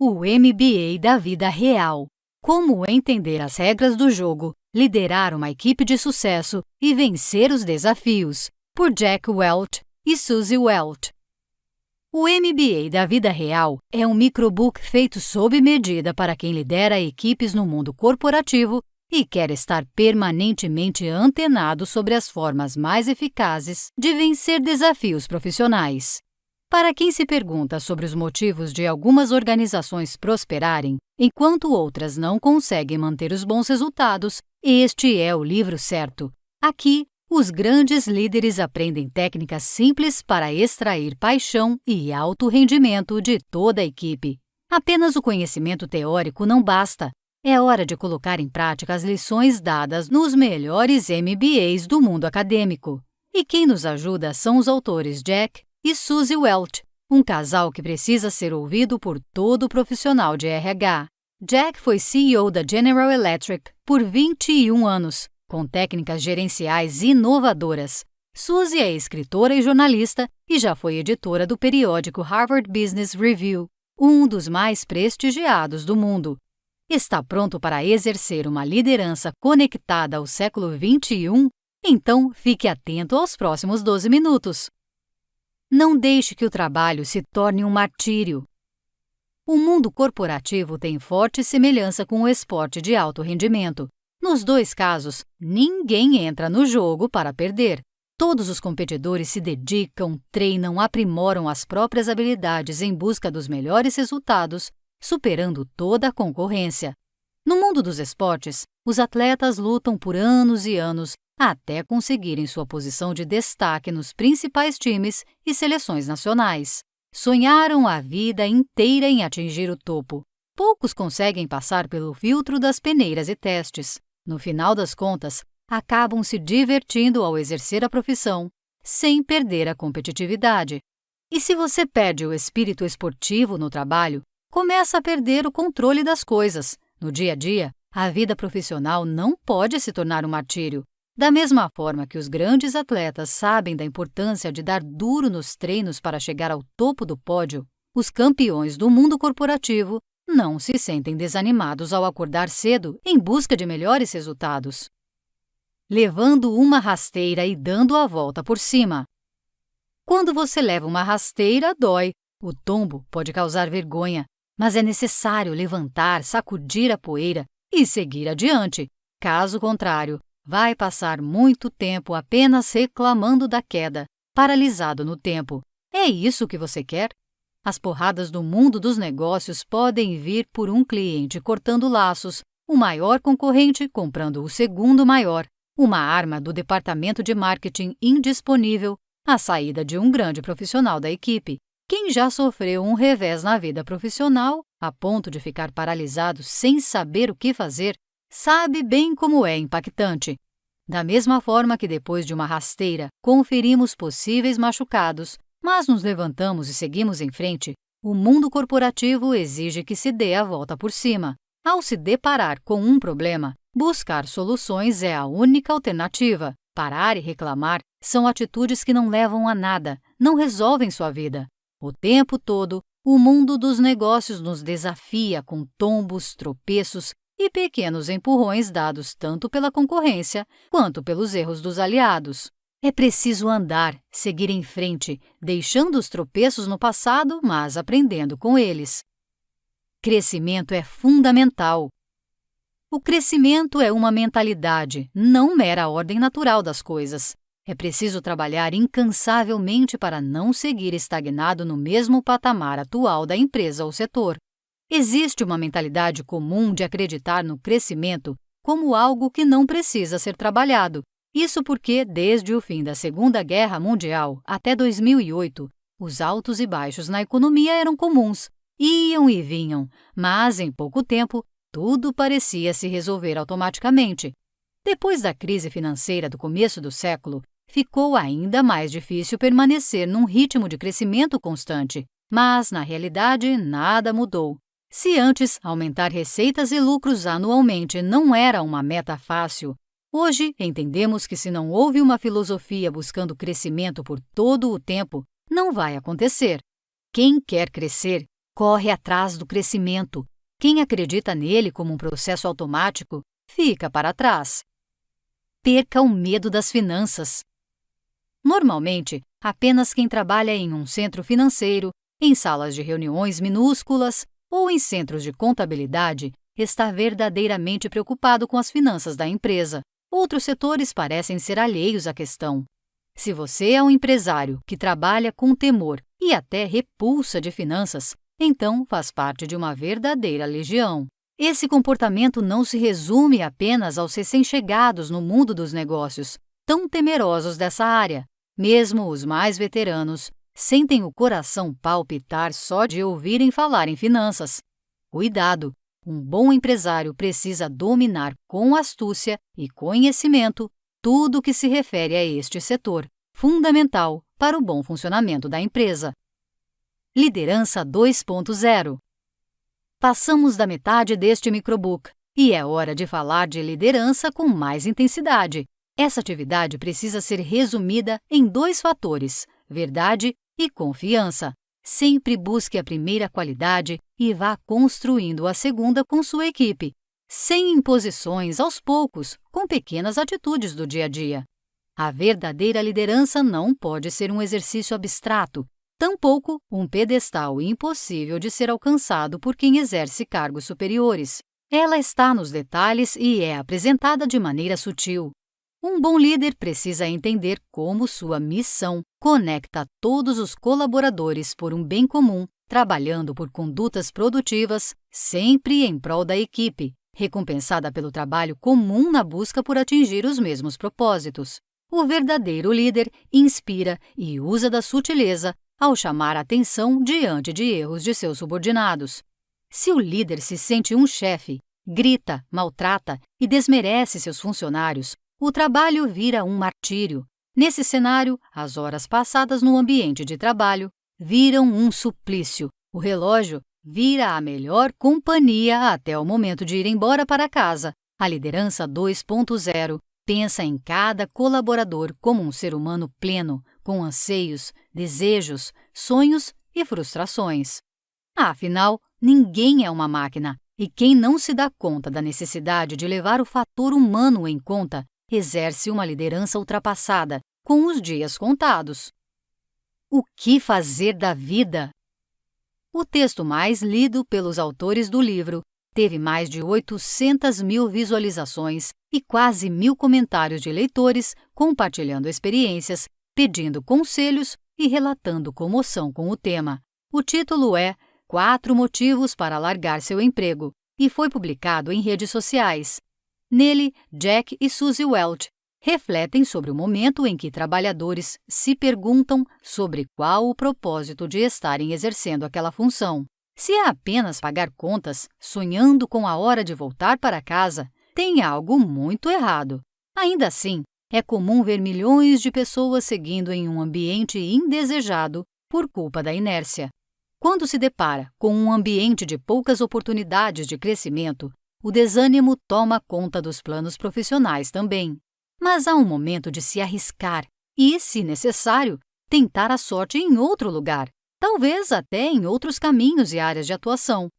O MBA da vida real. Como entender as regras do jogo, liderar uma equipe de sucesso e vencer os desafios, por Jack Welch e Suzy Welch. O MBA da vida real é um microbook feito sob medida para quem lidera equipes no mundo corporativo e quer estar permanentemente antenado sobre as formas mais eficazes de vencer desafios profissionais. Para quem se pergunta sobre os motivos de algumas organizações prosperarem, enquanto outras não conseguem manter os bons resultados, este é o livro certo. Aqui, os grandes líderes aprendem técnicas simples para extrair paixão e alto rendimento de toda a equipe. Apenas o conhecimento teórico não basta. É hora de colocar em prática as lições dadas nos melhores MBAs do mundo acadêmico. E quem nos ajuda são os autores Jack e Suzy Welch, um casal que precisa ser ouvido por todo profissional de RH. Jack foi CEO da General Electric por 21 anos, com técnicas gerenciais inovadoras. Suzy é escritora e jornalista e já foi editora do periódico Harvard Business Review, um dos mais prestigiados do mundo. Está pronto para exercer uma liderança conectada ao século XXI? Então, fique atento aos próximos 12 minutos. Não deixe que o trabalho se torne um martírio. O mundo corporativo tem forte semelhança com o esporte de alto rendimento. Nos dois casos, ninguém entra no jogo para perder. Todos os competidores se dedicam, treinam, aprimoram as próprias habilidades em busca dos melhores resultados, superando toda a concorrência. No mundo dos esportes, os atletas lutam por anos e anos até conseguirem sua posição de destaque nos principais times e seleções nacionais. Sonharam a vida inteira em atingir o topo. Poucos conseguem passar pelo filtro das peneiras e testes. No final das contas, acabam se divertindo ao exercer a profissão, sem perder a competitividade. E se você perde o espírito esportivo no trabalho, começa a perder o controle das coisas. No dia a dia, a vida profissional não pode se tornar um martírio. Da mesma forma que os grandes atletas sabem da importância de dar duro nos treinos para chegar ao topo do pódio, os campeões do mundo corporativo não se sentem desanimados ao acordar cedo em busca de melhores resultados. Levando uma rasteira e dando a volta por cima. Quando você leva uma rasteira, dói. O tombo pode causar vergonha, mas é necessário levantar, sacudir a poeira e seguir adiante. Caso contrário, vai passar muito tempo apenas reclamando da queda, paralisado no tempo. É isso que você quer? As porradas do mundo dos negócios podem vir por um cliente cortando laços, o maior concorrente comprando o segundo maior, uma arma do departamento de marketing indisponível, a saída de um grande profissional da equipe. Quem já sofreu um revés na vida profissional, a ponto de ficar paralisado sem saber o que fazer, sabe bem como é impactante. Da mesma forma que depois de uma rasteira conferimos possíveis machucados, mas nos levantamos e seguimos em frente, o mundo corporativo exige que se dê a volta por cima. Ao se deparar com um problema, buscar soluções é a única alternativa. Parar e reclamar são atitudes que não levam a nada, não resolvem sua vida. O tempo todo, o mundo dos negócios nos desafia com tombos, tropeços e pequenos empurrões dados tanto pela concorrência quanto pelos erros dos aliados. É preciso andar, seguir em frente, deixando os tropeços no passado, mas aprendendo com eles. Crescimento é fundamental. O crescimento é uma mentalidade, não mera ordem natural das coisas. É preciso trabalhar incansavelmente para não seguir estagnado no mesmo patamar atual da empresa ou setor. Existe uma mentalidade comum de acreditar no crescimento como algo que não precisa ser trabalhado. Isso porque, desde o fim da Segunda Guerra Mundial até 2008, os altos e baixos na economia eram comuns, iam e vinham, mas em pouco tempo tudo parecia se resolver automaticamente. Depois da crise financeira do começo do século, ficou ainda mais difícil permanecer num ritmo de crescimento constante, mas, na realidade, nada mudou. Se antes aumentar receitas e lucros anualmente não era uma meta fácil, hoje entendemos que se não houve uma filosofia buscando crescimento por todo o tempo, não vai acontecer. Quem quer crescer corre atrás do crescimento. Quem acredita nele como um processo automático, fica para trás. Perca o medo das finanças. Normalmente, apenas quem trabalha em um centro financeiro, em salas de reuniões minúsculas ou em centros de contabilidade está verdadeiramente preocupado com as finanças da empresa. Outros setores parecem ser alheios à questão. Se você é um empresário que trabalha com temor e até repulsa de finanças, então faz parte de uma verdadeira legião. Esse comportamento não se resume apenas aos recém-chegados no mundo dos negócios, tão temerosos dessa área. Mesmo os mais veteranos sentem o coração palpitar só de ouvirem falar em finanças. Cuidado! Um bom empresário precisa dominar com astúcia e conhecimento tudo o que se refere a este setor, fundamental para o bom funcionamento da empresa. Liderança 2.0. Passamos da metade deste microbook e é hora de falar de liderança com mais intensidade. Essa atividade precisa ser resumida em 2 fatores: verdade e confiança. Sempre busque a primeira qualidade e vá construindo a segunda com sua equipe, sem imposições, aos poucos, com pequenas atitudes do dia a dia. A verdadeira liderança não pode ser um exercício abstrato, tampouco um pedestal impossível de ser alcançado por quem exerce cargos superiores. Ela está nos detalhes e é apresentada de maneira sutil. Um bom líder precisa entender como sua missão conecta todos os colaboradores por um bem comum, trabalhando por condutas produtivas, sempre em prol da equipe, recompensada pelo trabalho comum na busca por atingir os mesmos propósitos. O verdadeiro líder inspira e usa da sutileza ao chamar a atenção diante de erros de seus subordinados. Se o líder se sente um chefe, grita, maltrata e desmerece seus funcionários, o trabalho vira um martírio. Nesse cenário, as horas passadas no ambiente de trabalho viram um suplício. O relógio vira a melhor companhia até o momento de ir embora para casa. A liderança 2.0 pensa em cada colaborador como um ser humano pleno, com anseios, desejos, sonhos e frustrações. Afinal, ninguém é uma máquina, e quem não se dá conta da necessidade de levar o fator humano em conta exerce uma liderança ultrapassada, com os dias contados. O que fazer da vida? O texto mais lido pelos autores do livro teve mais de 800.000 visualizações e quase 1.000 comentários de leitores compartilhando experiências, pedindo conselhos e relatando comoção com o tema. O título é 4 motivos para largar seu emprego e foi publicado em redes sociais. Nele, Jack e Suzy Welch refletem sobre o momento em que trabalhadores se perguntam sobre qual o propósito de estarem exercendo aquela função. Se é apenas pagar contas, sonhando com a hora de voltar para casa, tem algo muito errado. Ainda assim, é comum ver milhões de pessoas seguindo em um ambiente indesejado por culpa da inércia. Quando se depara com um ambiente de poucas oportunidades de crescimento, o desânimo toma conta dos planos profissionais também. Mas há um momento de se arriscar e, se necessário, tentar a sorte em outro lugar, talvez até em outros caminhos e áreas de atuação.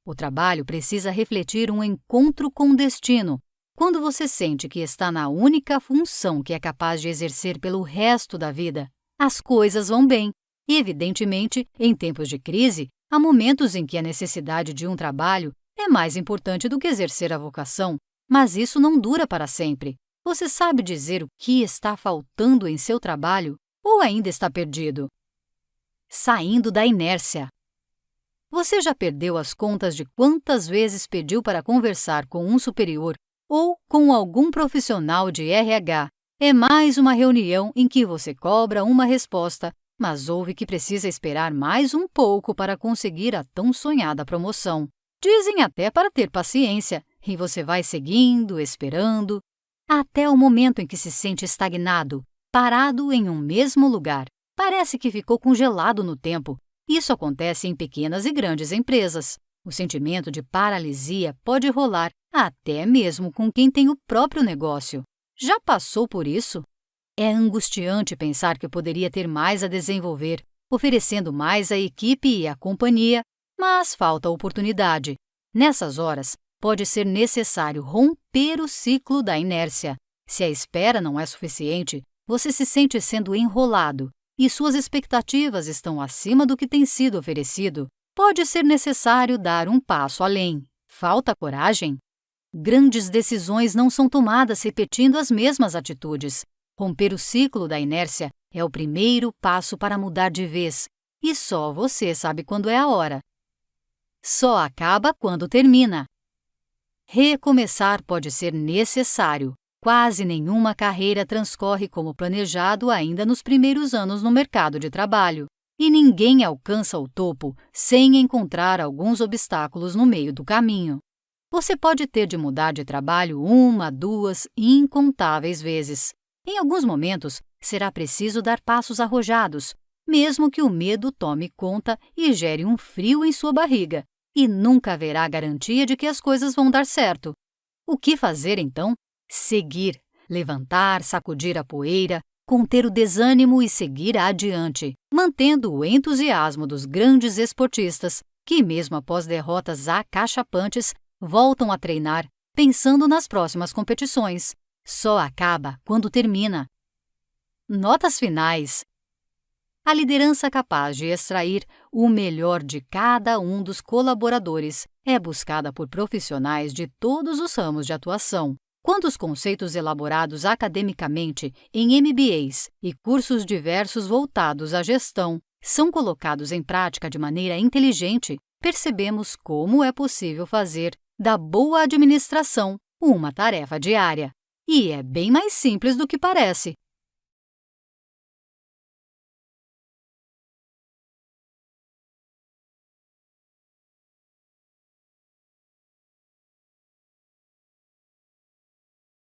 O trabalho precisa refletir um encontro com o destino. Quando você sente que está na única função que é capaz de exercer pelo resto da vida, as coisas vão bem. Evidentemente, em tempos de crise, há momentos em que a necessidade de um trabalho é mais importante do que exercer a vocação, mas isso não dura para sempre. Você sabe dizer o que está faltando em seu trabalho ou ainda está perdido? Saindo da inércia. Você já perdeu as contas de quantas vezes pediu para conversar com um superior ou com algum profissional de RH? É mais uma reunião em que você cobra uma resposta, mas ouve que precisa esperar mais um pouco para conseguir a tão sonhada promoção. Dizem até para ter paciência, e você vai seguindo, esperando, até o momento em que se sente estagnado, parado em um mesmo lugar. Parece que ficou congelado no tempo. Isso acontece em pequenas e grandes empresas. O sentimento de paralisia pode rolar até mesmo com quem tem o próprio negócio. Já passou por isso? É angustiante pensar que poderia ter mais a desenvolver, oferecendo mais à equipe e à companhia, mas falta oportunidade. Nessas horas, pode ser necessário romper o ciclo da inércia. Se a espera não é suficiente, você se sente sendo enrolado e suas expectativas estão acima do que tem sido oferecido, pode ser necessário dar um passo além. Falta coragem? Grandes decisões não são tomadas repetindo as mesmas atitudes. Romper o ciclo da inércia é o primeiro passo para mudar de vez, e só você sabe quando é a hora. Só acaba quando termina. Recomeçar pode ser necessário. Quase nenhuma carreira transcorre como planejado ainda nos primeiros anos no mercado de trabalho, e ninguém alcança o topo sem encontrar alguns obstáculos no meio do caminho. Você pode ter de mudar de trabalho 1, 2, incontáveis vezes. Em alguns momentos, será preciso dar passos arrojados, mesmo que o medo tome conta e gere um frio em sua barriga, e nunca haverá garantia de que as coisas vão dar certo. O que fazer, então? Seguir, levantar, sacudir a poeira, conter o desânimo e seguir adiante, mantendo o entusiasmo dos grandes esportistas que, mesmo após derrotas acachapantes, voltam a treinar, pensando nas próximas competições. Só acaba quando termina. Notas finais. A liderança capaz de extrair o melhor de cada um dos colaboradores é buscada por profissionais de todos os ramos de atuação. Quando os conceitos elaborados academicamente em MBAs e cursos diversos voltados à gestão são colocados em prática de maneira inteligente, percebemos como é possível fazer da boa administração uma tarefa diária. E é bem mais simples do que parece.